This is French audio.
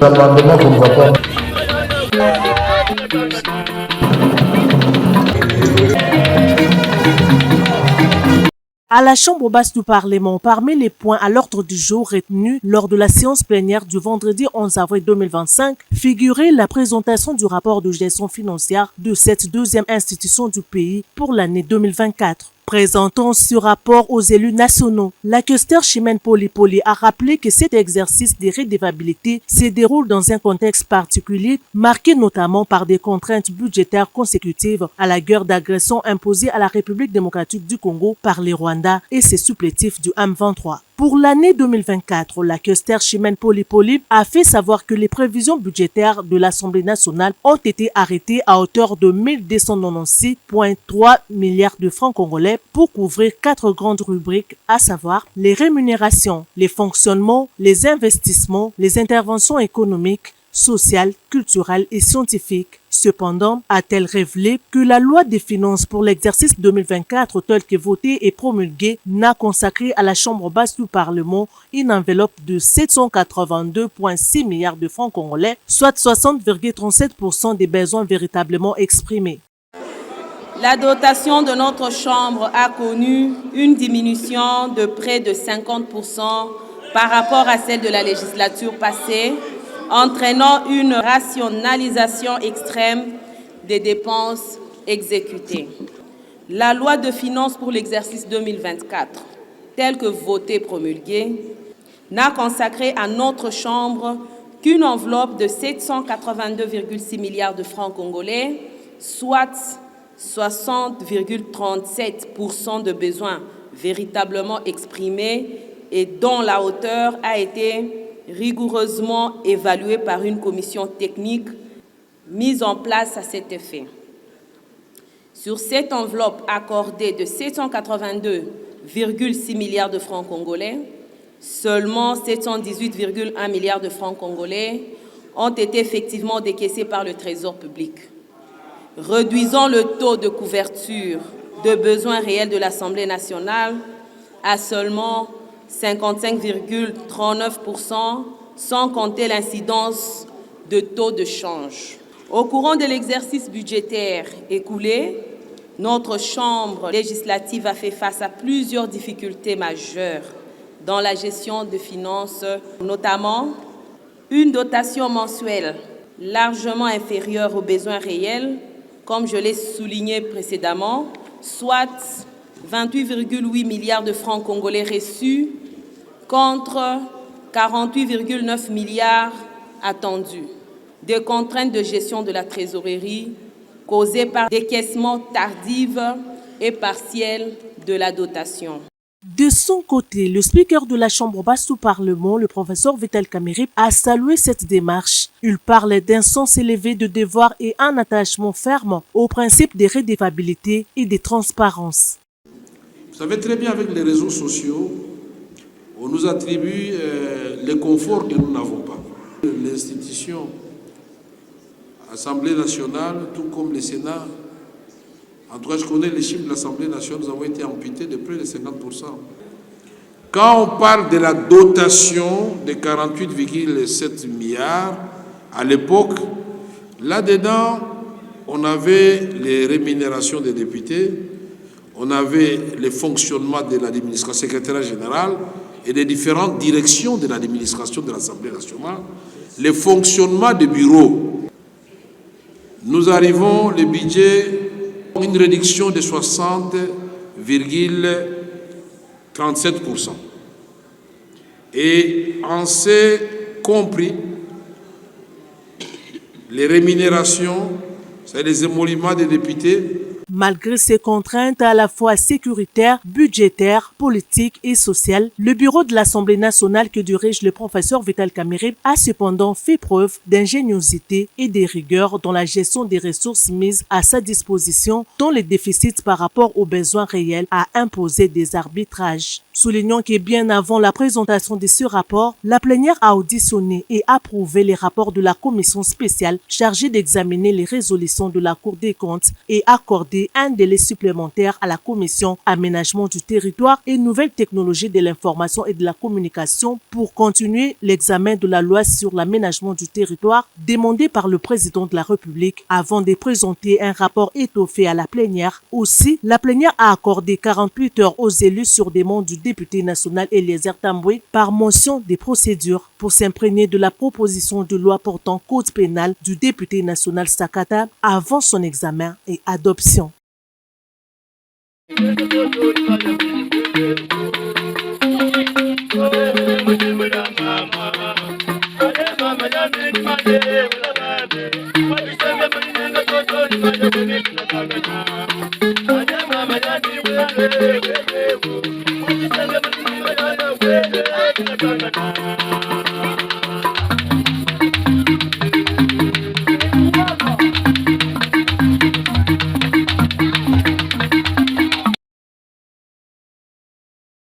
L'amendement qu'on va pas. À la Chambre basse du Parlement, parmi les points à l'ordre du jour retenus lors de la séance plénière du vendredi 11 avril 2025, figurait la présentation du rapport de gestion financière de cette deuxième institution du pays pour l'année 2024. Présentant ce rapport aux élus nationaux, la questeur Chimène Poly a rappelé que cet exercice de redevabilité se déroule dans un contexte particulier, marqué notamment par des contraintes budgétaires consécutives à la guerre d'agression imposée à la République démocratique du Congo par les Rwandais et ses supplétifs du M23. Pour l'année 2024, la questeur Chimène Poly a fait savoir que les prévisions budgétaires de l'Assemblée nationale ont été arrêtées à hauteur de 1296,3 milliards de francs congolais pour couvrir 4 grandes rubriques, à savoir les rémunérations, les fonctionnements, les investissements, les interventions économiques, sociales, culturelles et scientifiques. Cependant, a-t-elle révélé que la loi des finances pour l'exercice 2024 telle que votée et promulguée n'a consacré à la Chambre basse du Parlement une enveloppe de 782,6 milliards de francs congolais, soit 60,37% des besoins véritablement exprimés. La dotation de notre Chambre a connu une diminution de près de 50% par rapport à celle de la législature passée, entraînant une rationalisation extrême des dépenses exécutées. La loi de finances pour l'exercice 2024, telle que votée et promulguée, n'a consacré à notre Chambre qu'une enveloppe de 782,6 milliards de francs congolais, soit 60,37% de besoins véritablement exprimés et dont la hauteur a été rigoureusement évaluée par une commission technique mise en place à cet effet. Sur cette enveloppe accordée de 782,6 milliards de francs congolais, seulement 718,1 milliards de francs congolais ont été effectivement décaissés par le Trésor public, réduisant le taux de couverture de besoins réels de l'Assemblée nationale à seulement 55,39%, sans compter l'incidence de taux de change. Au courant de l'exercice budgétaire écoulé, notre Chambre législative a fait face à plusieurs difficultés majeures dans la gestion des finances, notamment une dotation mensuelle largement inférieure aux besoins réels, comme je l'ai souligné précédemment, soit 28,8 milliards de francs congolais reçus contre 48,9 milliards attendus. Des contraintes de gestion de la trésorerie causées par décaissement tardif et partiel de la dotation. De son côté, le speaker de la Chambre basse du Parlement, le professeur Vital Kamerhe, a salué cette démarche. Il parlait d'un sens élevé de devoir et un attachement ferme aux principes de redevabilité et de transparence. Vous savez très bien, avec les réseaux sociaux, on nous attribue les conforts que nous n'avons pas. L'institution, Assemblée nationale, tout comme le Sénat, en tout cas je connais les chiffres de l'Assemblée nationale, nous avons été amputés de plus de 50%. Quand on parle de la dotation de 48,7 milliards, à l'époque, là-dedans, on avait les rémunérations des députés, on avait le fonctionnement de l'administration, secrétaire général et des différentes directions de l'administration de l'Assemblée nationale, le fonctionnement des bureaux. Nous arrivons, le budget, une réduction de 60,37%. Et on s'est compris les rémunérations, c'est les émoluments des députés. Malgré ces contraintes à la fois sécuritaires, budgétaires, politiques et sociales, le bureau de l'Assemblée nationale que dirige le professeur Vital Kamerhe a cependant fait preuve d'ingéniosité et de rigueur dans la gestion des ressources mises à sa disposition, dont les déficits par rapport aux besoins réels a imposé des arbitrages. Soulignons que bien avant la présentation de ce rapport, la plénière a auditionné et approuvé les rapports de la commission spéciale chargée d'examiner les résolutions de la Cour des comptes et accordé un délai supplémentaire à la commission aménagement du territoire et nouvelles technologies de l'information et de la communication pour continuer l'examen de la loi sur l'aménagement du territoire demandé par le président de la République avant de présenter un rapport étoffé à la plénière. Aussi, la plénière a accordé 48 heures aux élus sur demande du député national Eliezer Tambwe par motion des procédures pour s'imprégner de la proposition de loi portant code pénal du député national Sakata avant son examen et adoption.